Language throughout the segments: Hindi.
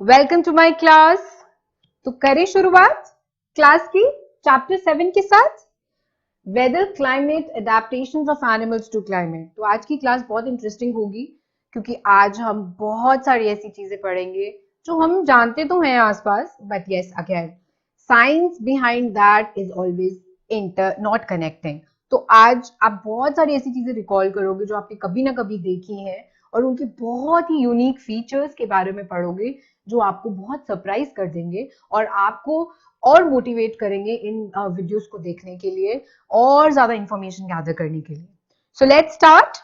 Welcome to my class. तो करें शुरुआत क्लास की चैप्टर 7 के साथ, weather climate adaptations of animals to climate. तो आज की क्लास बहुत इंटरेस्टिंग होगी क्योंकि आज हम बहुत सारी ऐसी चीजें पढ़ेंगे जो हम जानते तो हैं आसपास, but yes again science behind that is always inter not connecting. तो आज आप बहुत सारी ऐसी चीजें रिकॉल करोगे जो आपने कभी ना कभी देखी हैं और उनके बहुत ही यूनिक फीचर्स के बारे में पढ़ोगे जो आपको बहुत सरप्राइज कर देंगे और आपको और मोटिवेट करेंगे इन वीडियोस को देखने के लिए और ज्यादा इंफॉर्मेशन गैदर करने के लिए। So let's start.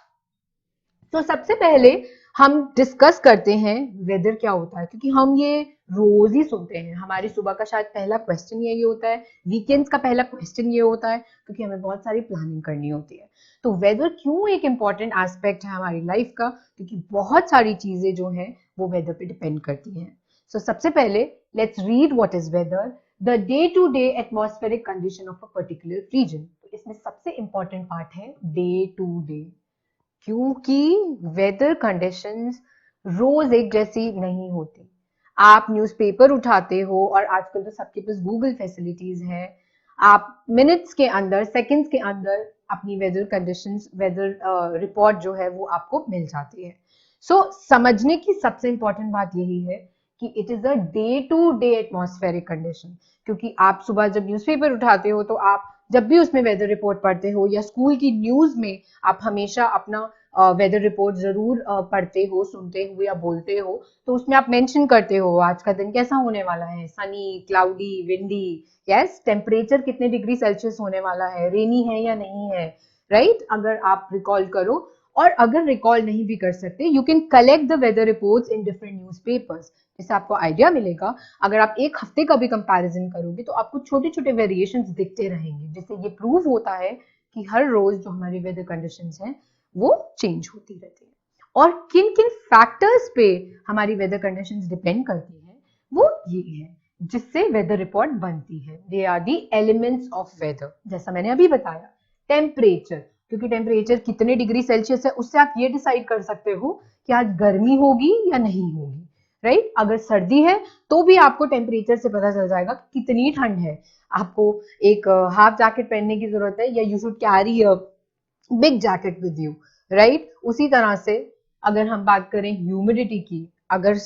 तो सबसे पहले हम डिस्कस करते हैं वेदर क्या होता है, क्योंकि हम ये रोज ही सुनते हैं। हमारी सुबह का शायद पहला क्वेश्चन यही होता है, वीकेंड्स का पहला क्वेश्चन ये होता है, क्योंकि हमें बहुत सारी प्लानिंग करनी होती है। तो वेदर क्यों एक इंपॉर्टेंट एस्पेक्ट है हमारी लाइफ का, क्योंकि बहुत सारी चीजें जो हैं वो वेदर पे डिपेंड करती हैं। सो सबसे पहले let's read what is weather, the day to day atmospheric condition of a particular region. तो इसमें सबसे इंपॉर्टेंट पार्ट है डे टू डे, क्योंकि वेदर कंडीशंस रोज एक जैसी नहीं होती। आप न्यूज़पेपर उठाते हो और आजकल तो सबके पास गूगल फैसिलिटीज है, आप मिनट्स के अंदर सेकंड्स के अंदर अपनी वेदर कंडीशंस वेदर रिपोर्ट जो है वो आपको मिल जाती है। सो समझने की सबसे इंपॉर्टेंट बात यही है कि it is a day to day atmospheric condition, क्योंकि आप सुबह जब न्यूज़पेपर उठाते हो तो आप जब भी उसमें वेदर रिपोर्ट पढ़ते हो या स्कूल की न्यूज में आप हमेशा अपना वेदर रिपोर्ट जरूर पढ़ते हो, सुनते हो या बोलते हो, तो उसमें आप मेंशन करते हो आज का दिन कैसा होने वाला है, Sunny, cloudy, windy, yes, temperature कितने डिग्री सेल्सियस होने वाला है, रेनी है या नहीं है, राइट? अगर आप रिकॉल करो, और अगर रिकॉल नहीं भी कर सकते, you can collect the weather reports in different newspapers, जिससे आपको आइडिया मिलेगा। अगर आप एक हफ्ते का भी कंपैरिजन करोगे तो आपको छोटे छोटे वेरिएशंस दिखते रहेंगे, जिससे ये प्रूव होता है कि हर रोज जो हमारी वेदर कंडीशंस हैं वो चेंज होती रहती है। और किन किन फैक्टर्स पे हमारी वेदर कंडीशंस डिपेंड करती हैं वो ये है जिससे वेदर रिपोर्ट बनती है। They are the elements of weather. जैसा मैंने अभी बताया, टेम्परेचर, क्योंकि टेम्परेचर कितने डिग्री सेल्सियस है उससे आप ये डिसाइड कर सकते हो कि आज गर्मी होगी या नहीं होगी, राइट? अगर सर्दी है तो भी आपको टेम्परेचर से पता चल जाएगा कि कितनी ठंड है, आपको एक हाफ जैकेट पहनने की जरूरत है या you should carry a big jacket with you, right? उसी तरह से अगर हम बात करें ह्यूमिडिटी की, अगर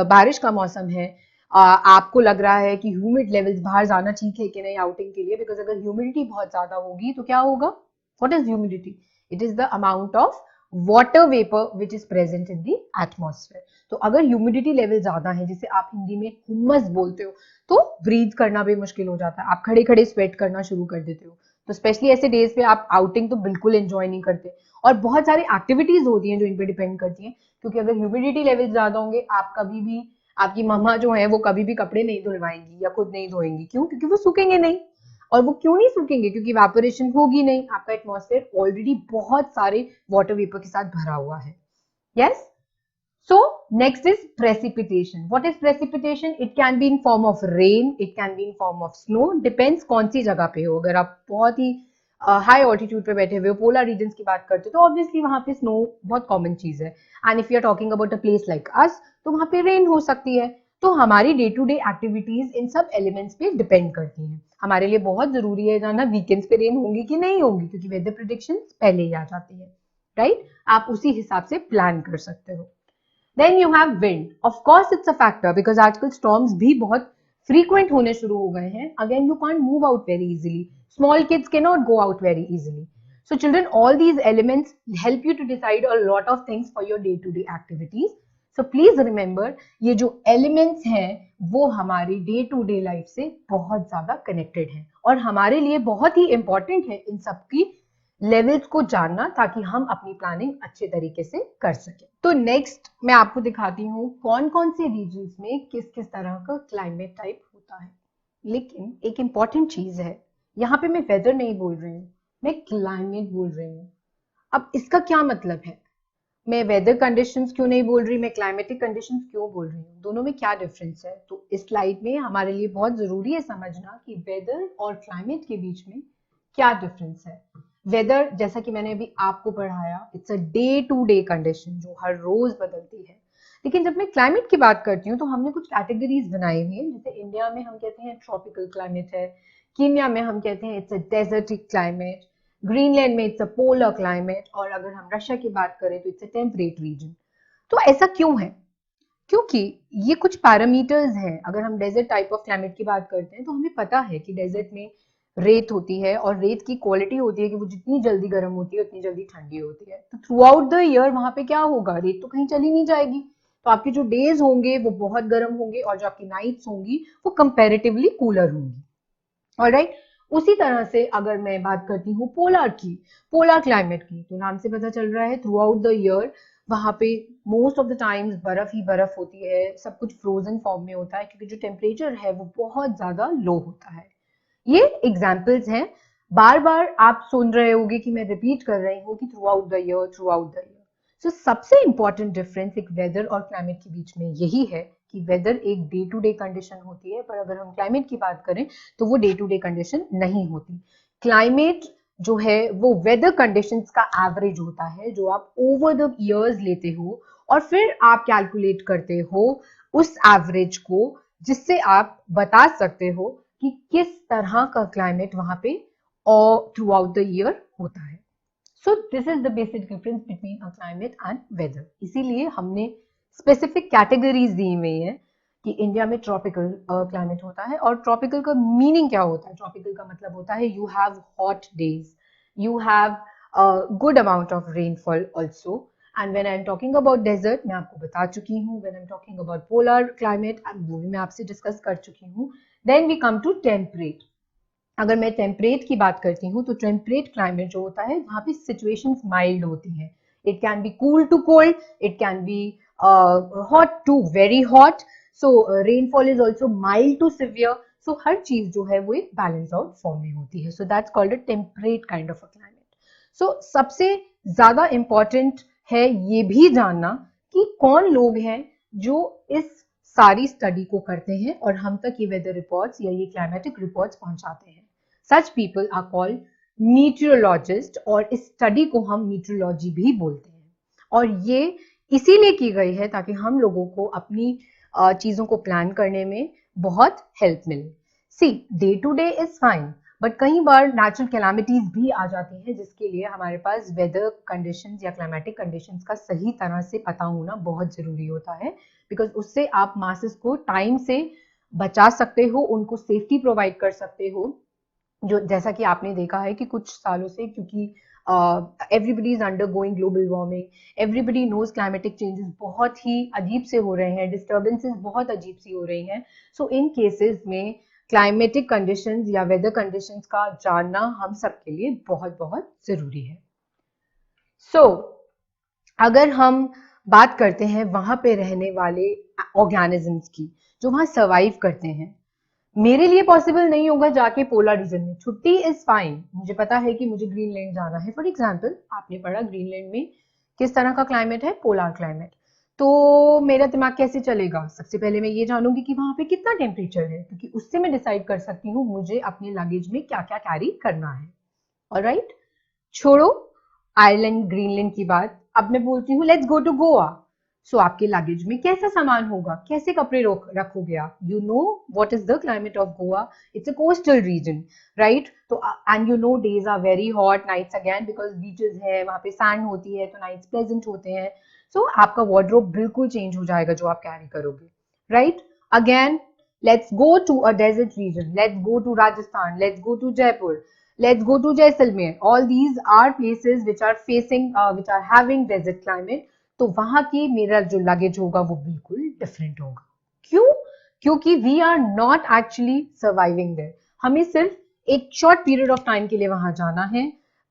बारिश का मौसम है, आपको लग रहा है कि ह्यूमिड लेवल्स बाहर जाना ठीक है कि नहीं आउटिंग के लिए, बिकॉज अगर ह्यूमिडिटी बहुत ज्यादा होगी तो क्या होगा? What is humidity? It is the amount of water vapour which is present in the atmosphere. तो अगर ह्यूमिडिटी लेवल ज्यादा है, जिसे आप हिंदी में हुमस बोलते हो, तो ब्रीथ करना भी मुश्किल हो जाता है, आप खड़े खड़े स्वेट करना शुरू कर देते हो। तो स्पेशली ऐसे डेज पे आप आउटिंग तो बिल्कुल एंजॉय नहीं करते। और बहुत सारी एक्टिविटीज होती हैं जो इन पे डिपेंड करती हैं, क्योंकि अगर ह्यूमिडिटी लेवल ज्यादा होंगे, आप कभी भी, आपकी मम्मा जो है वो कभी भी कपड़े नहीं धुलवाएंगी या खुद नहीं धोएंगी। क्यों? क्योंकि वो सूखेंगे नहीं। और वो क्यों नहीं सूखेंगे? क्योंकि इवेपोरेशन होगी नहीं, आपका एटमॉस्फेयर ऑलरेडी बहुत सारे वाटर वेपर के साथ भरा हुआ है। Yes. So next is precipitation. What is precipitation? It can be in form of rain, it can be in form of snow. Depends कौन सी जगह पे हो। अगर आप बहुत ही हाई ऑल्टीट्यूड पे बैठे हुए हो, पोलर रीजन्स की बात करते हो, तो ऑब्वियसली वहां पे स्नो बहुत कॉमन चीज है। And if you are talking about a place like us, तो वहां पे रेन हो सकती है। तो हमारी डे टू डे एक्टिविटीज इन सब एलिमेंट्स पे डिपेंड करती हैं। हमारे लिए बहुत जरूरी है जानना वीकेंड्स पे रेन होंगी कि नहीं होंगी, क्योंकि वेदर प्रिडिक्शन पहले ही आ जाती है, राइट? आप उसी हिसाब से प्लान कर सकते हो। Then you have wind. Of course it's a factor because आजकल storms भी बहुत frequent होने शुरू हो गए हैं. Again, you can't move out very easily. Small kids cannot go out very easily. So children, all these elements help you to decide a lot of things for your day-to-day activities. So please remember, ये जो elements हैं वो हमारी day-to-day life से बहुत ज़्यादा connected हैं और हमारे लिए बहुत ही important है इन सब की लेवल्स को जानना, ताकि हम अपनी प्लानिंग अच्छे तरीके से कर सकें। तो नेक्स्ट मैं आपको दिखाती हूँ कौन कौन से रीजन्स में किस किस तरह का क्लाइमेट टाइप होता है। लेकिन एक इंपॉर्टेंट चीज है, यहाँ पे मैं वेदर नहीं बोल रही हूँ, मैं क्लाइमेट बोल रही हूँ। अब इसका क्या मतलब है? मैं वेदर कंडीशंस क्यों नहीं बोल रही, मैं क्लाइमेटिक कंडीशंस क्यों बोल रही हूँ? दोनों में क्या डिफरेंस है? तो इस स्लाइड में हमारे लिए बहुत जरूरी है समझना कि वेदर और क्लाइमेट के बीच में क्या डिफरेंस है। वेदर, जैसा कि मैंने अभी आपको पढ़ाया, it's a day to day condition जो हर रोज बदलती है, लेकिन जब मैं क्लाइमेट की बात करती हूँ तो हमने कुछ कैटेगरीज बनाई हुई हैं। जैसे इंडिया में हम कहते हैं ट्रॉपिकल क्लाइमेट है, कीनिया में हम कहते हैं it's a desertic climate, Greenland में इट्स अ पोलर क्लाइमेट, और अगर हम रशिया की बात करें तो इट्स अ टेम्परेट रीजन। तो ऐसा क्यों है? क्योंकि ये कुछ पैरामीटर्स हैं। अगर हम डेजर्ट टाइप ऑफ क्लाइमेट की बात करते हैं तो हमें पता है कि डेजर्ट में रेत होती है, और रेत की क्वालिटी होती है कि वो जितनी जल्दी गर्म होती है उतनी जल्दी ठंडी होती है। तो थ्रू आउट द ईयर वहां पे क्या होगा, रेत तो कहीं चली नहीं जाएगी, तो आपके जो डेज होंगे वो बहुत गर्म होंगे और जो आपकी नाइट्स होंगी वो कंपेरेटिवली कूलर होंगी। ऑलराइट, उसी तरह से अगर मैं बात करती हूँ पोलर की, पोलर क्लाइमेट की, तो नाम से पता चल रहा है थ्रू आउट द ईयर वहां पे मोस्ट ऑफ द टाइम्स बर्फ ही बर्फ होती है, सब कुछ फ्रोजन फॉर्म में होता है क्योंकि जो टेम्परेचर है वो बहुत ज्यादा लो होता है। ये एग्जाम्पल्स हैं। बार बार आप सुन रहे होंगे कि मैं रिपीट कर रही हूँ कि throughout the year, throughout the year. So सबसे इंपॉर्टेंट डिफरेंस एक वेदर और क्लाइमेट के बीच में यही है कि वेदर एक डे टू डे कंडीशन होती है, पर अगर हम क्लाइमेट की बात करें तो वो डे टू डे कंडीशन नहीं होती। क्लाइमेट जो है वो वेदर कंडीशंस का एवरेज होता है जो आप ओवर द ईयर्स लेते हो, और फिर आप कैलकुलेट करते हो उस एवरेज को, जिससे आप बता सकते हो कि किस तरह का क्लाइमेट वहां पे और थ्रू आउट द ईयर होता है। So this is the basic difference between a climate and weather. इसीलिए हमने स्पेसिफिक कैटेगरीज दी हुई है कि इंडिया में ट्रॉपिकल क्लाइमेट होता है। और ट्रॉपिकल का मीनिंग क्या होता है? ट्रॉपिकल का मतलब होता है you have hot days, you have good amount of rainfall also. And when I am talking about desert, मैं आपको बता चुकी हूँ। When I am talking about polar climate, वो भी मैं आपसे डिस्कस कर चुकी हूँ। Then we come to temperate. अगर मैं टेम्परेट की बात करती हूँ तो टेम्परेट क्लाइमेट जो होता है वहां पे सिचुएशंस माइल्ड होती हैं। It can be cool to cold, it can be hot to very hot, so rainfall is also mild to severe. So हर चीज जो है वो एक बैलेंस आउट फॉर्म में होती है। So that's called a temperate kind of a climate. So सबसे ज्यादा इंपॉर्टेंट है ये भी जानना कि कौन लोग हैं जो इस सारी स्टडी को करते हैं और हम तक ये वेदर रिपोर्ट्स या ये क्लाइमेटिक रिपोर्ट्स पहुंचाते हैं। सच पीपल आर कॉल्ड मीटियोलॉजिस्ट, और इस स्टडी को हम मीटियोलॉजी भी बोलते हैं। और ये इसीलिए की गई है ताकि हम लोगों को अपनी चीजों को प्लान करने में बहुत हेल्प मिले। See, day to day is fine, but कई बार नेचुरल कैलामिटीज भी आ जाती हैं जिसके लिए हमारे पास वेदर कंडीशंस या क्लाइमेटिक कंडीशंस का सही तरह से पता होना बहुत जरूरी होता है। बिकॉज उससे आप मासेस को टाइम से बचा सकते हो, उनको सेफ्टी प्रोवाइड कर सकते हो। जो जैसा कि आपने देखा है कि कुछ सालों से, क्योंकि everybody is undergoing global warming, everybody knows climatic changes बहुत ही अजीब से हो रहे हैं, डिस्टर्बेंसेस बहुत अजीब सी हो रही हैं। सो इन केसेस में क्लाइमेटिक कंडीशंस या वेदर कंडीशंस का जानना हम सबके लिए बहुत बहुत जरूरी है। सो अगर हम बात करते हैं वहां पे रहने वाले ऑर्गेनिजम्स की जो वहां सर्वाइव करते हैं, मेरे लिए पॉसिबल नहीं होगा जाके पोलर रीजन में। छुट्टी इज फाइन, मुझे पता है कि मुझे ग्रीनलैंड जाना है फॉर एग्जांपल। आपने पढ़ा ग्रीनलैंड में किस तरह का क्लाइमेट है, पोलर क्लाइमेट। तो मेरा दिमाग कैसे चलेगा? सबसे पहले मैं ये जानूंगी कि वहां पे कितना टेम्परेचर है, क्योंकि उससे मैं डिसाइड कर सकती हूँ मुझे अपने लगेज में क्या क्या कैरी करना है। ऑलराइट, छोड़ो आयरलैंड ग्रीनलैंड की बात, अब मैं बोलती हूँ लेट्स गो टू गोवा। सो आपके लगेज में कैसा सामान होगा, कैसे कपड़े रखोगे आप? You know what is the climate of Goa, it's a coastal region, right? तो and you know days are very hot, nights again, because beaches है वहां पे, सैंड होती है, तो नाइट्स प्लेजेंट होते हैं। सो आपका वार्डरोब बिल्कुल चेंज हो जाएगा जो आप कैरी करोगे, right? Again let's go to a desert region, let's go to Rajasthan, let's go to Jaipur, let's go to Jaisalmer. All these are places which are facing which are having desert climate. तो वहां की मेरा जो लगेज होगा वो बिल्कुल डिफरेंट होगा। क्यों? क्योंकि we are not actually surviving there. हमें सिर्फ एक शॉर्ट पीरियड ऑफ टाइम के लिए वहां जाना है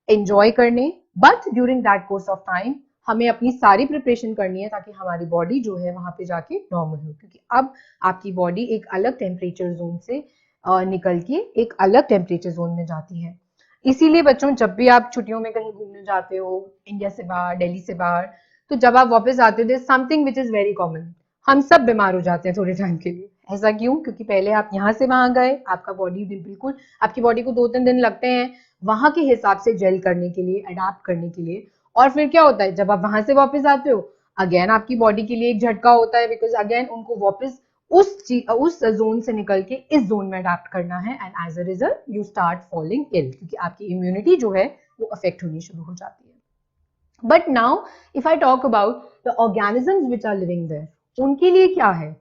एंजॉय करने, but during that course of time हमें अपनी सारी प्रिपरेशन करनी है ताकि हमारी बॉडी जो है वहां पे जाके नॉर्मल हो। क्योंकि अब आपकी बॉडी एक अलग टेम्परेचर जोन से निकल के एक अलग टेम्परेचर जोन में जाती है। इसीलिए बच्चों, जब भी आप छुट्टियों में कहीं घूमने जाते हो, इंडिया से बाहर, दिल्ली से बाहर, तो जब आप वापस आते हो, something which is very common, हम सब बीमार हो जाते हैं थोड़े टाइम के लिए। ऐसा क्यों? क्योंकि पहले आप यहाँ से वहां गए, आपका बॉडी बिल्कुल, आपकी बॉडी को 2-3 दिन लगते हैं वहां के हिसाब से जेल करने के लिए, अडाप्ट करने के लिए। और फिर क्या होता है, जब आप वहां से वापस आते हो, अगेन आपकी बॉडी के लिए एक झटका होता है, बिकॉज अगेन उनको वापस उस जोन से निकल के इस जोन में अडेप्ट करना है, and as a result you start falling ill, क्योंकि आपकी इम्यूनिटी जो है वो अफेक्ट होनी शुरू हो जाती है। But now if I talk about the organisms which are living there, उनके लिए क्या है?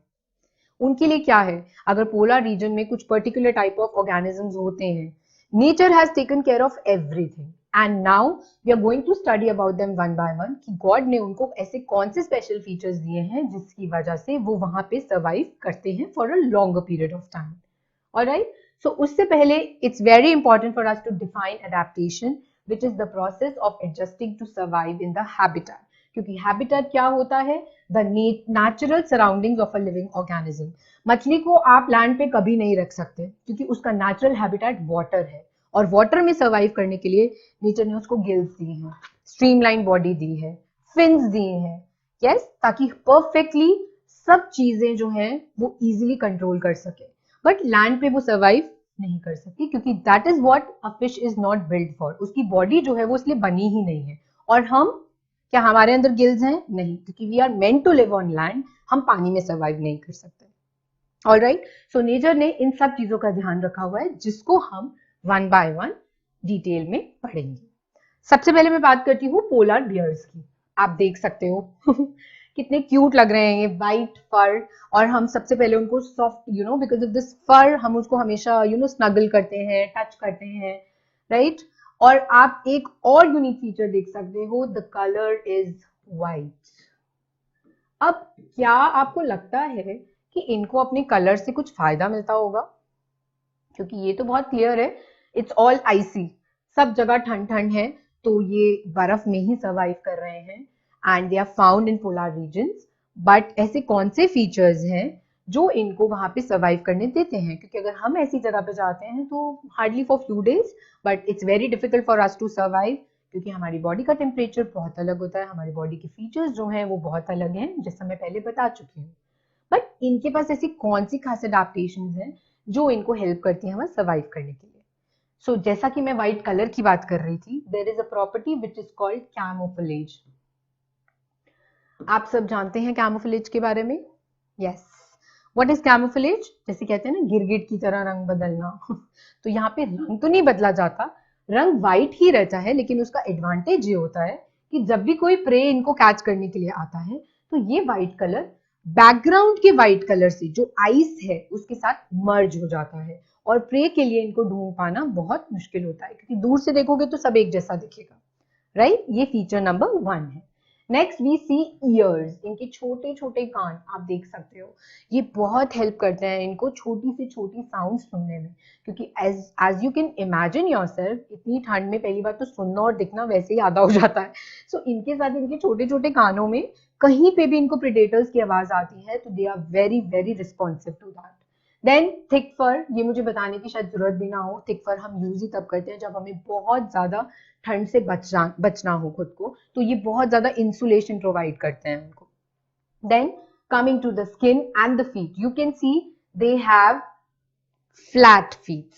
उनके लिए क्या है? अगर पोलर रीजन में कुछ पर्टिकुलर टाइप ऑफ ऑर्गेनिजम्स होते हैं, nature has taken care of everything, and now we are going to study about them one by one, कि गॉड ने उनको ऐसे कौन से स्पेशल फीचर्स दिए हैं जिसकी वजह से वो वहां पे सर्वाइव करते हैं for a longer period of time. Alright, so उससे पहले it's very important for us to define adaptation, which is the process of adjusting to survive in the habitat. क्योंकि हैबिटेट क्या होता है? The natural surroundings of a living organism. मछली को आप लैंड पे कभी नहीं रख सकते, क्योंकि उसका नेचुरल हैबिटेट वाटर है, और वाटर में सर्वाइव करने के लिए नेचर ने उसको गिल्स दी हैं, स्ट्रीमलाइन बॉडी दी है, फिन्स दिए हैं, यस, ताकि परफेक्टली सब चीजें जो हैं वो इजीली कंट्रोल कर सके। बट लैंड पे वो सर्वाइव नहीं कर सकती, क्योंकि that is what a fish is not build for. उसकी बॉडी जो है वो इसलिए बनी ही नहीं है। और हम, क्या हमारे अंदर गिल्स हैं? नहीं, क्योंकि we are meant to live on land, हम पानी में सर्वाइव नहीं कर सकते। ऑलराइट, सो नेचर ने इन सब चीजों का ध्यान रखा हुआ है, जिसको हम वन बाय वन डिटेल में पढ़ेंगे। सबसे पहले मैं बात करती हूँ पोलर बियर्स की। आप देख सकते हो कितने क्यूट लग रहे हैं ये वाइट फर, और हम सबसे पहले उनको soft, you know, because of this फर हम उसको हमेशा स्नगल करते हैं, टच करते हैं, राइट। और आप एक और यूनिक फीचर देख सकते हो, द कलर इज वाइट। अब क्या आपको लगता है कि इनको अपने कलर से कुछ फायदा मिलता होगा? क्योंकि ये तो बहुत क्लियर है, इट्स ऑल आइसी, सब जगह ठंड ठंड है, तो ये बर्फ में ही सर्वाइव कर रहे हैं, and they are found in polar regions. But ऐसे कौन से फीचर्स हैं जो इनको वहां पे सर्वाइव करने देते हैं? क्योंकि अगर हम ऐसी जगह पे जाते हैं तो hardly for few days, but it's very difficult for us to survive, क्योंकि हमारी बॉडी का टेम्परेचर बहुत अलग होता है, हमारी बॉडी के फीचर्स जो हैं वो बहुत अलग हैं, जैसा मैं पहले बता चुकी हूँ। बट इनके पास ऐसी कौन सी खास एडेप्टेशंस हैं जो इनको हेल्प करती हैं हमें सर्वाइव करने के लिए? सो जैसा कि मैं व्हाइट कलर की बात कर रही थी, there is a property which is called camouflage. आप सब जानते हैं कैमोफ्लेज के बारे में? Yes, what is camouflage? जैसे कहते हैं ना, गिरगिट की तरह रंग बदलना तो यहाँ पे रंग तो नहीं बदला जाता, रंग व्हाइट ही रहता है, लेकिन उसका एडवांटेज ये होता है कि जब भी कोई प्रे इनको कैच करने के लिए आता है, तो ये व्हाइट कलर बैकग्राउंड के व्हाइट कलर से, जो आइस है, उसके साथ मर्ज हो जाता है, और प्रे के लिए इनको ढूंढ पाना बहुत मुश्किल होता है, क्योंकि दूर से देखोगे तो सब एक जैसा दिखेगा, राइट। ये फीचर नंबर 1 है। नेक्स्ट वी सी ईयर्स, इनके छोटे छोटे कान आप देख सकते हो, ये बहुत हेल्प करते हैं इनको छोटी से छोटी साउंड सुनने में, क्योंकि as you can imagine yourself, इतनी ठंड में पहली बार तो सुनना और दिखना वैसे ही आधा हो जाता है। सो इनके साथ इनके छोटे छोटे कानों में कहीं पे भी इनको प्रेडेटर्स की आवाज आती है, तो they are very very responsive to that. Then thick fur, ये मुझे बताने की शायद जरूरत भी ना हो, थिक फर हम यूज ही तब करते हैं जब हमें बहुत ज्यादा ठंड से बचना हो खुद को, तो ये बहुत ज्यादा इंसुलेशन प्रोवाइड करते हैं उनको। Then coming to the skin and the feet, you can see they have flat feet.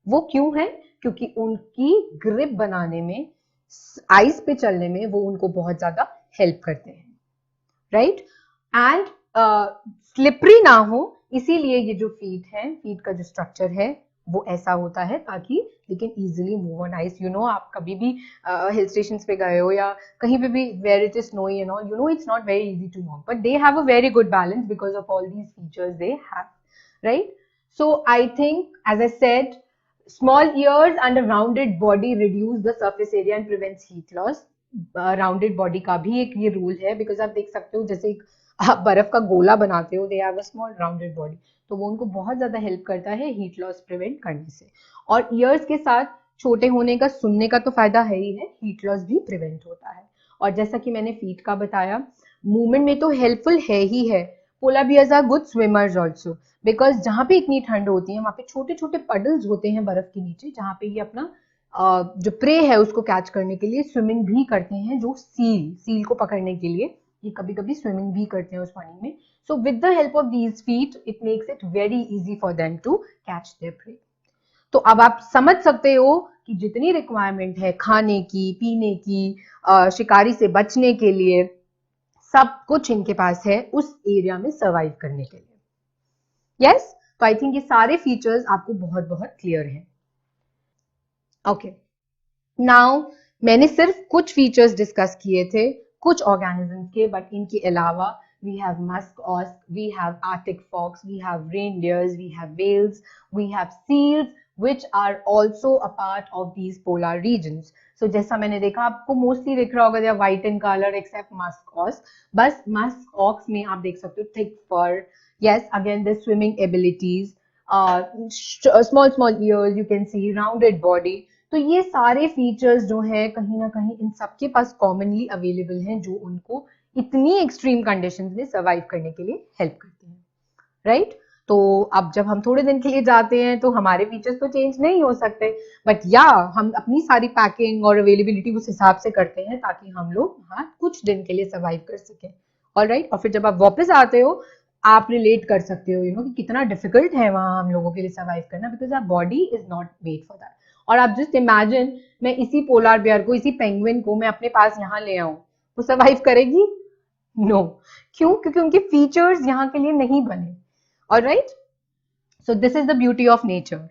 वो क्यों है? क्योंकि उनकी ग्रिप बनाने में, आइस पे चलने में वो उनको बहुत ज्यादा हेल्प करते हैं, राइट। एंड स्लिपरी ना हो, इसीलिए ये जो फीट है, फीट का जो स्ट्रक्चर है वो ऐसा होता है ताकि they can easily move on ice. You know, आप कभी भी हिल स्टेशंस पे गए हो या कहीं पे भी where it is snowy and all, you know it's not very easy to walk, but they have a very good balance because of all these features they have, right. So I think, as I said, small ears and a rounded body reduce the surface area and prevents heat loss. Rounded body का भी एक ये रूल है, बिकॉज आप देख सकते हो जैसे आप बर्फ का गोला बनाते हो, they have a small rounded body, तो वो उनको बहुत ज्यादा हेल्प करता है हीट लॉस प्रिवेंट करने से। और ईयर्स के साथ छोटे होने का, सुनने का तो फायदा है ही है, हीट लॉस भी प्रिवेंट होता है। और जैसा कि मैंने फीट का बताया, मूवमेंट में तो हेल्पफुल है ही है। Polar bears are good swimmers also, because जहाँ पे इतनी ठंड होती है वहां पे छोटे छोटे पडल्स होते हैं बर्फ के नीचे, जहाँ पे ये अपना जो प्रे है उसको कैच करने के लिए स्विमिंग भी करते हैं, जो सील को पकड़ने के लिए ये कभी कभी स्विमिंग भी करते हैं उस पानी में। So with the help of these feet it makes it very easy for them to catch their prey. तो अब आप समझ सकते हो कि जितनी रिक्वायरमेंट है खाने की, पीने की, शिकारी से बचने के लिए, सब कुछ इनके पास है उस एरिया में सर्वाइव करने के लिए। यस, तो आई थिंक ये सारे फीचर्स आपको बहुत बहुत क्लियर हैं। ओके, नाउ मैंने सिर्फ कुछ फीचर्स डिस्कस किए थे कुछ ऑर्गेनिजम्स के, बट इनके अलावा we have musk ox, we have arctic fox, we have reindeers, we have whales, we have seals which are also a part of these polar regions. So जैसा मैंने देखा आपको मोस्टली दिख रहा होगा white in colour except musk ox, बस मस्क ऑक्स में आप देख सकते हो thick fur, yes again the swimming abilities, small small ears, you can see rounded body. तो ये सारे फीचर्स जो है कहीं ना कहीं इन सबके पास कॉमनली अवेलेबल हैं जो उनको इतनी एक्सट्रीम कंडीशंस में सर्वाइव करने के लिए हेल्प करते हैं, राइट? तो अब जब हम थोड़े दिन के लिए जाते हैं तो हमारे फीचर्स तो चेंज नहीं हो सकते, बट या हम अपनी सारी पैकिंग और अवेलेबिलिटी उस हिसाब से करते हैं ताकि हम लोग वहाँ कुछ दिन के लिए सर्वाइव कर सकें, ऑलराइट? और फिर जब आप वापस आते हो आप रिलेट कर सकते हो कि कितना डिफिकल्ट है वहाँ हम लोगों के लिए सर्वाइव करना, because our body is not made for that. और आप जस्ट इमेजिन, मैं इसी पोलार बेयर को, इसी पेंगुइन को मैं अपने पास यहाँ ले आऊं, वो सर्वाइव करेगी? नो। क्यों? क्योंकि उनके फीचर्स यहाँ के लिए नहीं बने, alright? So this is the beauty of nature.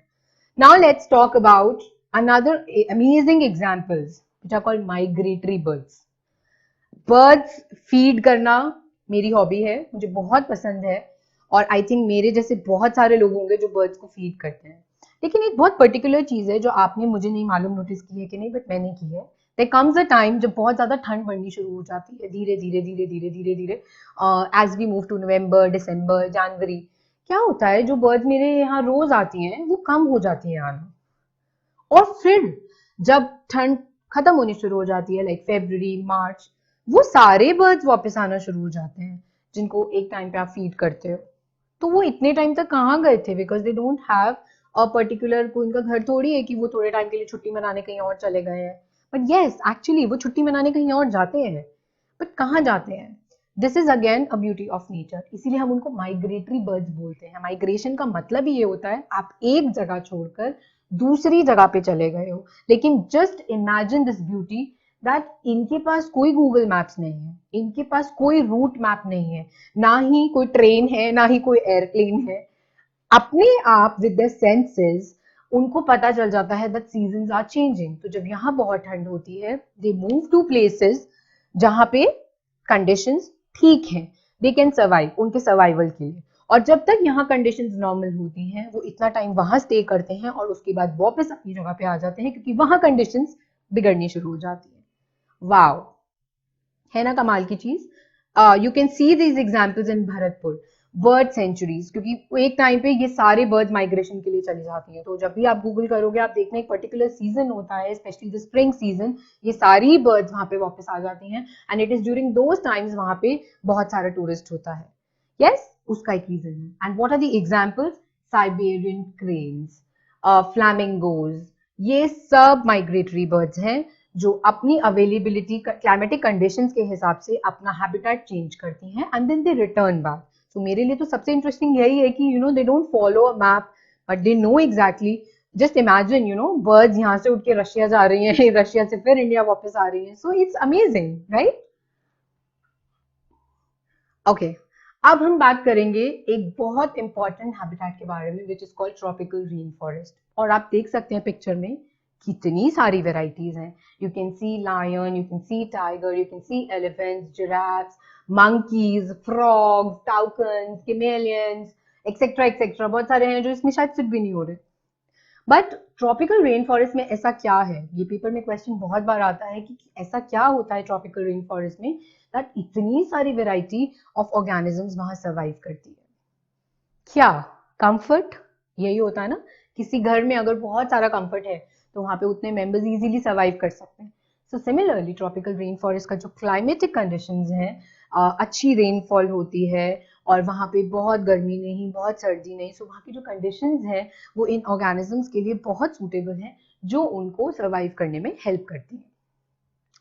Now let's talk about another amazing examples which are called migratory birds. Birds feed करना मेरी हॉबी है, मुझे बहुत पसंद है, और आई थिंक मेरे जैसे बहुत सारे लोग होंगे जो बर्ड्स को फीड करते हैं। लेकिन एक बहुत पर्टिकुलर चीज है जो आपने, मुझे नहीं मालूम नोटिस की है कि नहीं, बट मैंने की है। देयर कम्स अ टाइम जब बहुत ज्यादा ठंड पड़नी शुरू हो जाती है, धीरे धीरे धीरे धीरे धीरे धीरे एज वी मूव टू नवंबर, दिसंबर, जनवरी, क्या होता है जो बर्ड्स मेरे यहाँ रोज आती हैं वो कम हो जाती हैं आना, और फिर जब ठंड खत्म होनी शुरू हो जाती है लाइक फेब्रुअरी, मार्च, वो सारे बर्ड्स वापस आना शुरू हो जाते हैं जिनको एक टाइम पे आप फीड करते हो। तो वो इतने टाइम तक कहाँ गए थे? Because they don't have a particular, कोई उनका घर थोड़ी है कि वो थोड़े टाइम के लिए छुट्टी मनाने कहीं और चले गए हैं। बट येस, एक्चुअली वो छुट्टी मनाने कहीं और जाते हैं, बट कहाँ जाते हैं? This is again a beauty of nature, इसीलिए हम उनको माइग्रेटरी बर्ड्स बोलते हैं। माइग्रेशन का मतलब ही ये होता है आप एक जगह छोड़कर दूसरी जगह पे चले गए हो। लेकिन just imagine this beauty that इनके पास कोई गूगल मैप्स नहीं है, इनके पास कोई रूट मैप नहीं है, ना ही कोई ट्रेन है, ना ही कोई एयरप्लेन है। अपने आप विद द सेंसेस उनको पता चल जाता है दैट सीजन्स आर चेंजिंग। तो जब यहाँ बहुत ठंड होती है, दे मूव टू प्लेसेस जहाँ पे कंडीशंस ठीक हैं, दे कैन सर्वाइव, उनके सर्वाइवल के लिए। और जब तक यहाँ कंडीशंस नॉर्मल होती हैं वो इतना टाइम वहां स्टे करते हैं और उसके बाद वापस अपनी जगह पे आ जाते हैं क्योंकि वहां कंडीशंस बिगड़नी शुरू हो जाती है। वाओ, है ना कमाल की चीज? You can see these examples in Bharatpur bird sanctuaries, क्योंकि एक टाइम पे ये सारे बर्ड माइग्रेशन के लिए चली जाती हैं। तो जब भी आप गूगल करोगे आप देखना एक पर्टिकुलर सीजन होता है, स्पेशली द स्प्रिंग सीजन, ये सारी बर्ड्स वहां पे वापस आ जाती हैं, and it is during those times वहां पे बहुत सारा टूरिस्ट होता है। यस, उसका एक रीजन है। And what are the examples? Siberian cranes, flamingos, ये सब माइग्रेटरी बर्ड्स हैं जो अपनी अवेलेबिलिटी, क्लाइमेटिक कंडीशंस के हिसाब से अपना हैबिटेट चेंज करती हैं and then they return back. तो मेरे लिए तो सबसे इंटरेस्टिंग यही है कि they don't follow a map but they know exactly. Just imagine birds यहाँ से उठ के रशिया जा रही हैं, रशिया से फिर इंडिया वापस आ रही हैं। So it's amazing, right? Okay, अब हम बात करेंगे एक बहुत इंपॉर्टेंट हैबिटेट के बारे में विच is called tropical rain forest. और आप देख सकते हैं पिक्चर में कितनी सारी वेराइटीज हैं। You can see lion, you can see tiger, you can see elephants, giraffes, monkeys, frogs, toucans, chameleons, etcetera etcetera, बहुत सारे हैं जो इसमें शायद फिट भी नहीं हो रहे। बट ट्रॉपिकल रेन फॉरेस्ट में ऐसा क्या है? ये पेपर में क्वेश्चन बहुत बार आता है कि ऐसा क्या होता है ट्रॉपिकल रेन फॉरेस्ट में दैट इतनी सारी वेराइटी ऑफ ऑर्गेनिजम्स वहां सर्वाइव करती है। क्या कंफर्ट? यही होता है ना, किसी घर में अगर बहुत सारा कंफर्ट है तो वहां पे उतने मेंबर्स इजीली सर्वाइव कर सकते हैं। So similarly tropical rain forest का जो क्लाइमेटिक कंडीशंस हैं, अच्छी रेनफॉल होती है और वहां पे बहुत गर्मी नहीं, बहुत सर्दी नहीं, सो वहां की जो कंडीशंस हैं वो इन ऑर्गेनिजम्स के लिए बहुत सूटेबल हैं जो उनको सर्वाइव करने में हेल्प करती हैं।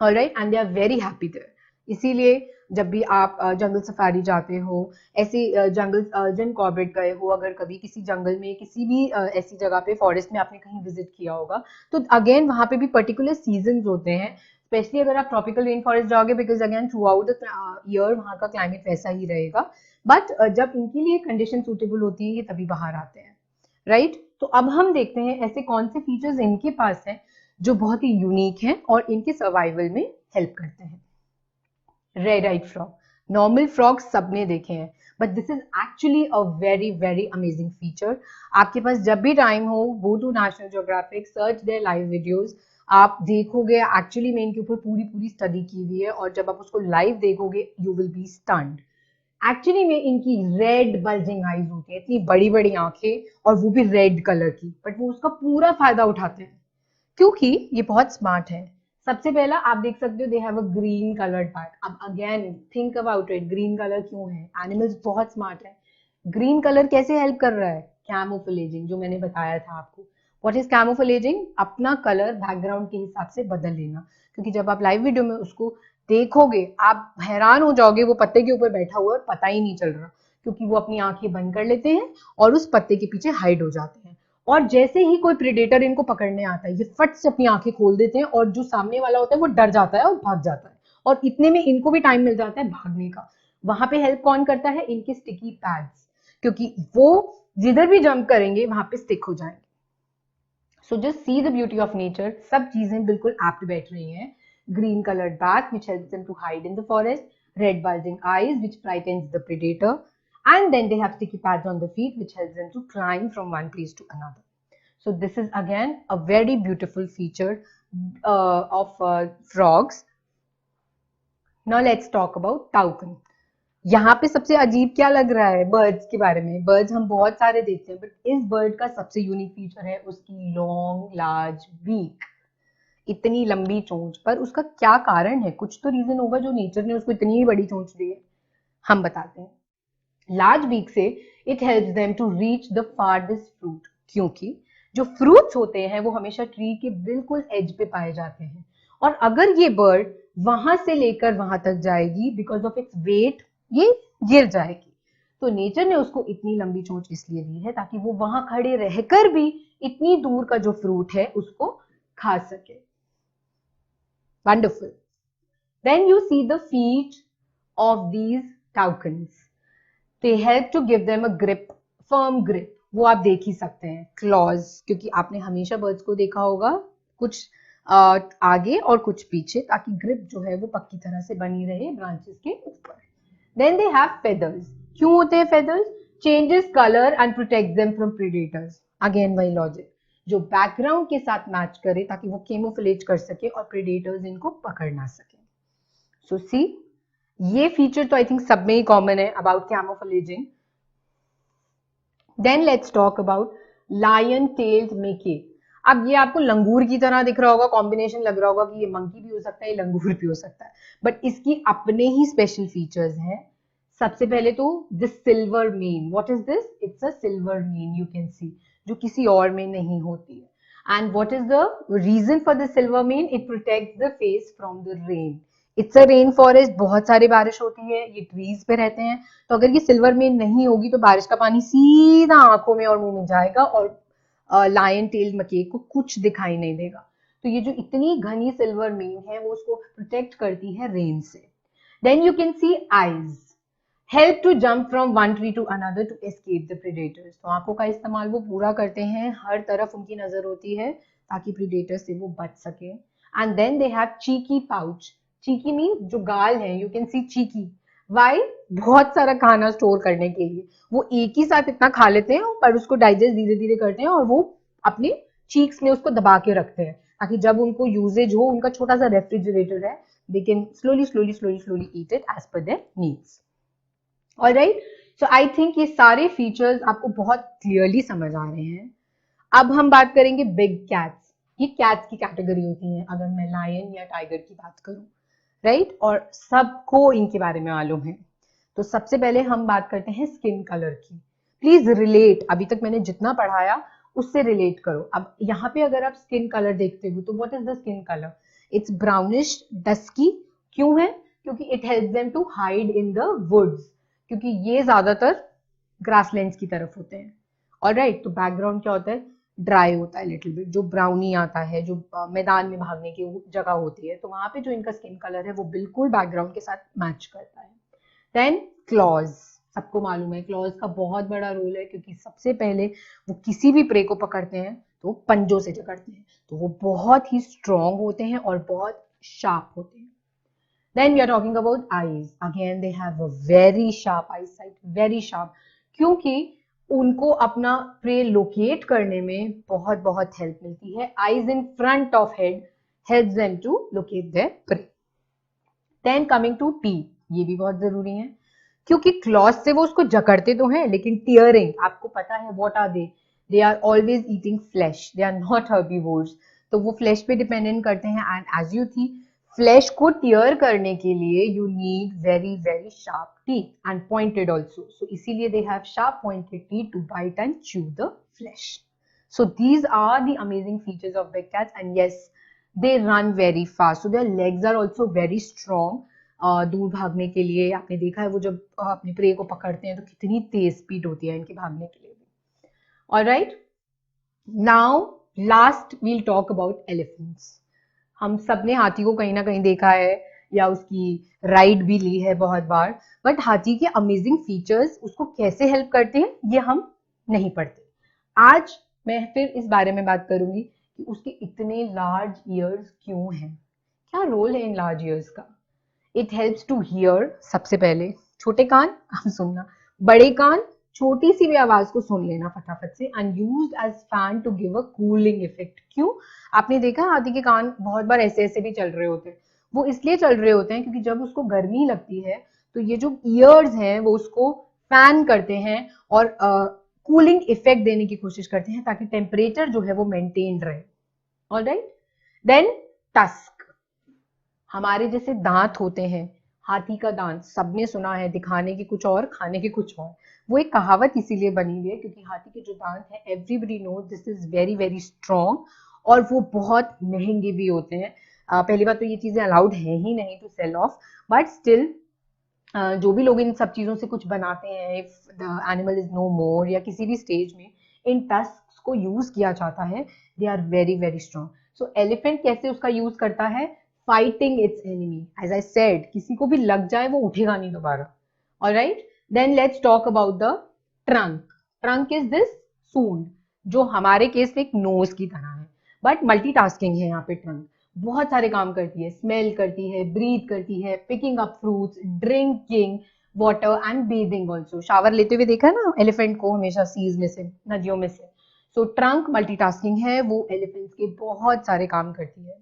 Alright, and they are very happy there. इसीलिए जब भी आप जंगल सफारी जाते हो, ऐसे जंगल जिम कॉर्बेट गए हो, अगर कभी किसी जंगल में किसी भी ऐसी जगह पे फॉरेस्ट में आपने कहीं विजिट किया होगा, तो अगेन वहां पे भी पर्टिकुलर सीजन्स होते हैं। स्पेशली अगर आप ट्रॉपिकल रेन फॉरेस्ट जाओगे, because again through out the year वहाँ का क्लाइमेट वैसा ही रहेगा, बट जब इनके लिए कंडीशन सूटेबल होती है ये तभी बाहर आते हैं, राइट। तो अब हम देखते हैं ऐसे कौन से फीचर्स इनके पास हैं जो बहुत ही यूनिक हैं और इनके सर्वाइवल में हेल्प करते हैं। Red eyed frog, normal frog सबने देखे हैं, but this is actually a very very amazing feature. आपके पास जब भी टाइम हो, go to national geographic, search there live videos, आप देखोगे एक्चुअली में इनके ऊपर पूरी पूरी स्टडी की हुई है, और जब आप उसको लाइव देखोगे you will be stunned. Actually में इनकी रेड बल्जिंग आईज होती है, इतनी बड़ी बड़ी आंखें, और वो भी रेड कलर की, बट वो उसका पूरा फायदा उठाते हैं क्योंकि ये बहुत स्मार्ट है। सबसे पहला आप देख सकते हो, they have a green coloured back. अब again think about it, green colour क्यों है? एनिमल्स बहुत स्मार्ट है। ग्रीन कलर कैसे हेल्प कर रहा है? कैमोफ्लेजिंग, जो मैंने बताया था आपको। What is camouflaging? अपना कलर बैकग्राउंड के हिसाब से बदल लेना, क्योंकि जब आप लाइव वीडियो में उसको देखोगे आप हैरान हो जाओगे, वो पत्ते के ऊपर बैठा हुआ और पता ही नहीं चल रहा, क्योंकि वो अपनी आंखें बंद कर लेते हैं और उस पत्ते के पीछे हाइड हो जाते हैं, और जैसे ही कोई प्रेडेटर इनको पकड़ने आता है ये फट से अपनी आंखें खोल देते हैं, और जो सामने वाला होता है वो डर जाता है और भाग जाता है, और इतने में इनको भी टाइम मिल जाता है भागने का। वहां पे हेल्प कौन करता है? इनके स्टिकी पैड्स, क्योंकि वो जिधर भी जंप करेंगे वहां पे स्टिक हो जाएंगे। So just see the beauty of nature, सब चीजें बिल्कुल एप्ट बैठ रही हैं। Green coloured back which helps them to hide in the forest, red bulging eyes which frightens the predator, and then they have sticky pads on the feet which helps them to climb from one place to another. So this is again a very beautiful feature of frogs. Now let's talk about toucan. यहाँ पे सबसे अजीब क्या लग रहा है बर्ड्स के बारे में? बर्ड्स हम बहुत सारे देखते हैं, बट इस बर्ड का सबसे यूनिक फीचर है उसकी लॉन्ग लार्ज बीक, इतनी लंबी चोंच। पर उसका क्या कारण है? कुछ तो रीजन होगा जो नेचर ने उसको इतनी बड़ी चोंच दी है, हम बताते हैं। लार्ज बीक से it helps them to reach the farthest fruit, क्योंकि जो फ्रूट्स होते हैं वो हमेशा ट्री के बिल्कुल एज पे पाए जाते हैं, और अगर ये बर्ड वहां से लेकर वहां तक जाएगी, बिकॉज ऑफ इट्स वेट ये गिर जाएगी। तो नेचर ने उसको इतनी लंबी चोंच इसलिए दी है ताकि वो वहां खड़े रहकर भी इतनी दूर का जो फ्रूट है उसको खा सके। Wonderful. Then you see the feet of these toucans, they help to give them a grip, firm grip. वो आप देख ही सकते हैं, क्लॉज, क्योंकि आपने हमेशा बर्ड्स को देखा होगा कुछ आगे और कुछ पीछे, ताकि ग्रिप जो है वो पक्की तरह से बनी रहे ब्रांचेस के ऊपर। Then they have feathers. क्यों होते हैं feathers? Changes color and protects them from predators. Again वही logic, जो बैकग्राउंड के साथ मैच करे ताकि वो केमोफ्लेज कर सके और प्रेडेटर्स इनको पकड़ ना सके। So see, ये फीचर तो आई थिंक सब में ही कॉमन है about कैमोफ्लेजिंग। Then let's talk about lion-tailed macaque. अब ये आपको लंगूर की तरह दिख रहा होगा, कॉम्बिनेशन लग रहा होगा कि ये मंकी भी हो सकता है, ये लंगूर भी हो सकता है, बट इसकी अपने ही स्पेशल फीचर्स हैं। सबसे पहले तो this silver mane, what is this? It's a silver mane, you can see, जो किसी और में नहीं होती है। And what is the reason for the silver mane? It protects the face from the rain. It's a rain forest, बहुत सारी बारिश होती है, ये ट्रीज पे रहते हैं, तो अगर ये सिल्वर मेन नहीं होगी तो बारिश का पानी सीधा आंखों में और मुंह में जाएगा और लायन टेल्ड मकेक को कुछ दिखाई नहीं देगा। तो ये जो इतनी घनी सिल्वर मेन है वो उसको प्रोटेक्ट करती है रेन से। Then you can see eyes help to jump from one tree to another to escape the predators. तो आंखों का इस्तेमाल वो पूरा करते हैं, हर तरफ उनकी नजर होती है ताकि प्रेडेटर से वो बच सके। And then they have cheeky pouch. Cheeky means जो गाल है, you can see cheeky, why? बहुत सारा खाना स्टोर करने के लिए। वो एक ही साथ इतना खा लेते हैं पर उसको डाइजेस्ट धीरे धीरे करते हैं और वो अपने चीक्स में उसको दबा के रखते हैं ताकि जब उनको यूजेज हो, उनका छोटा सा रेफ्रिजरेटर है, they can slowly slowly slowly slowly eat it as per their needs. Alright, so I think ये सारे फीचर्स आपको बहुत क्लियरली समझ आ रहे हैं। अब हम बात करेंगे बिग कैट्स। ये कैट्स की कैटेगरी होती है अगर मैं लायन या टाइगर की बात करूं, राइट? और सबको इनके बारे में मालूम है। तो सबसे पहले हम बात करते हैं स्किन कलर की। प्लीज रिलेट, अभी तक मैंने जितना पढ़ाया उससे रिलेट करो। अब यहाँ पे अगर आप स्किन कलर देखते हो तो what is the skin colour? It's brownish dusky. क्यों है? क्योंकि it helps them to hide in the woods, क्योंकि ये ज्यादातर ग्रासलैंड्स की तरफ होते हैं। ऑलराइट, तो बैकग्राउंड क्या होता है? ड्राई होता है लिटिल बिट, जो ब्राउनी आता है, जो मैदान में भागने की जगह होती है, तो वहां पे जो इनका स्किन कलर है वो बिल्कुल बैकग्राउंड के साथ मैच करता है। देन क्लॉज, सबको मालूम है क्लॉज का बहुत बड़ा रोल है, क्योंकि सबसे पहले वो किसी भी प्रे को पकड़ते हैं तो पंजों से जकड़ते हैं, तो वो बहुत ही स्ट्रॉन्ग होते हैं और बहुत शार्प होते हैं। Then we are talking about eyes. Again, they have a very sharp eyesight, very sharp. क्योंकि उनको अपना प्रे लोकेट करने में बहुत बहुत हेल्प मिलती है। Eyes in front of head helps them to locate their prey. Then coming to teeth, ये भी बहुत जरूरी है, क्योंकि क्लॉज से वो उसको जकड़ते तो हैं, लेकिन टीयरिंग, आपको पता है what are they are always eating flesh, they are not herbivores, तो वो फ्लैश पे डिपेंडेंट करते हैं। एंड एज यू थी फ्लैश को टीयर करने के लिए you need very very sharp teeth and pointed also, so इसीलिए they have sharp pointed teeth to bite and chew the flesh. So these are the amazing features of big cats, and yes, they run very fast, so their legs are also very strong. दूर भागने के लिए आपने देखा है वो जब अपने प्रे को पकड़ते हैं तो कितनी तेज स्पीड होती है इनके भागने के लिए भी. Alright, now last we'll talk about elephants. हम सब ने हाथी को कहीं ना कहीं देखा है या उसकी राइड भी ली है बहुत बार, बट हाथी के अमेजिंग फीचर्स उसको कैसे हेल्प करते हैं ये हम नहीं पढ़ते. आज मैं फिर इस बारे में बात करूंगी कि उसके इतने लार्ज ईयर्स क्यों हैं, क्या रोल है इन लार्ज ईयर्स का. इट हेल्प्स टू हियर, सबसे पहले छोटे कान हम सुनना, बड़े कान छोटी सी भी आवाज को सुन लेना फटाफट से, and used as fan to give a cooling effect. क्यों, आपने देखा हाथी के कान बहुत बार ऐसे ऐसे भी चल रहे होते हैं, वो इसलिए चल रहे होते हैं क्योंकि जब उसको गर्मी लगती है तो ये जो ईयर्स हैं वो उसको फैन करते हैं और कूलिंग इफेक्ट देने की कोशिश करते हैं ताकि टेम्परेचर जो है वो मेंटेन रहे. ऑलराइट, देन टस्क, हमारे जैसे दांत होते हैं, हाथी का दांत सबने सुना है, दिखाने के कुछ और खाने के कुछ और. वो एक कहावत इसीलिए बनी हुई है क्योंकि हाथी के जो दांत हैं everybody knows this is very very strong, और वो बहुत महंगे भी होते हैं. पहली बात तो ये चीजें अलाउड है ही नहीं to sell off, but still जो भी लोग इन सब चीजों से कुछ बनाते हैं, if the animal is no more या किसी भी स्टेज में इन टस्क को यूज किया जाता है, they are very very strong. So elephant कैसे उसका यूज करता है, fighting its enemy. As I said, किसी को भी लग जाए वो उठेगा नहीं दोबारा. Alright, then let's talk about the trunk. Trunk is this सूंड, जो हमारे केस में एक नोज की तरह है, बट मल्टीटास्किंग है यहाँ पे. ट्रंक बहुत सारे काम करती है, स्मेल करती है, ब्रीथ करती है, picking up fruits, drinking water and bathing also. Shower लेते हुए देखा ना एलिफेंट को हमेशा सीज में से, नदियों में से. सो ट्रंक मल्टीटास्किंग है, वो एलिफेंट्स के बहुत सारे काम करती है.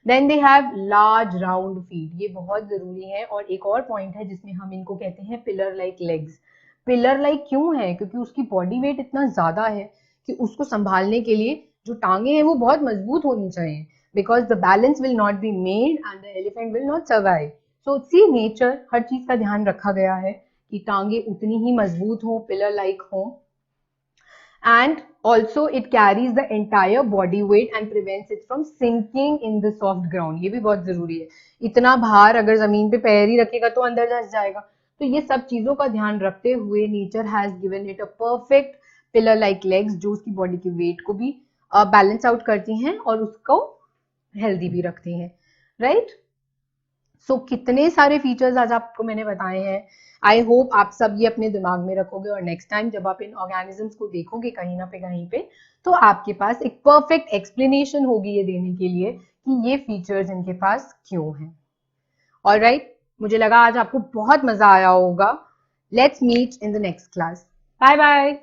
Then they have large round feet, ये बहुत जरूरी है. और एक और पॉइंट है जिसमें हम इनको कहते हैं pillar like legs. Pillar like क्यों है, क्योंकि उसकी बॉडी वेट इतना ज्यादा है कि उसको संभालने के लिए जो टांगे हैं वो बहुत मजबूत होनी चाहिए, because the balance will not be made and the elephant will not survive. So see nature, हर चीज का ध्यान रखा गया है कि टांगे उतनी ही मजबूत हो, पिलर लाइक हो, and also it carries the entire body weight and prevents it from sinking in the soft ground. ये भी बहुत जरूरी है, इतना भार अगर जमीन पे पैर ही रखेगा तो अंदर धंस जाएगा. तो ये सब चीजों का ध्यान रखते हुए nature has given it a perfect pillar like legs, जो उसकी बॉडी के वेट को भी बैलेंस आउट करती हैं और उसको हेल्दी भी रखती हैं. राइट, सो कितने सारे फीचर्स आज आपको मैंने बताए हैं. आई होप आप सब ये अपने दिमाग में रखोगे और नेक्स्ट टाइम जब आप इन ऑर्गेनिजम्स को देखोगे कहीं ना कहीं पे, तो आपके पास एक परफेक्ट एक्सप्लेनेशन होगी ये देने के लिए कि ये फीचर्स इनके पास क्यों हैं. ऑलराइट, मुझे लगा आज आपको बहुत मजा आया होगा. Let's meet in the next class. Bye bye.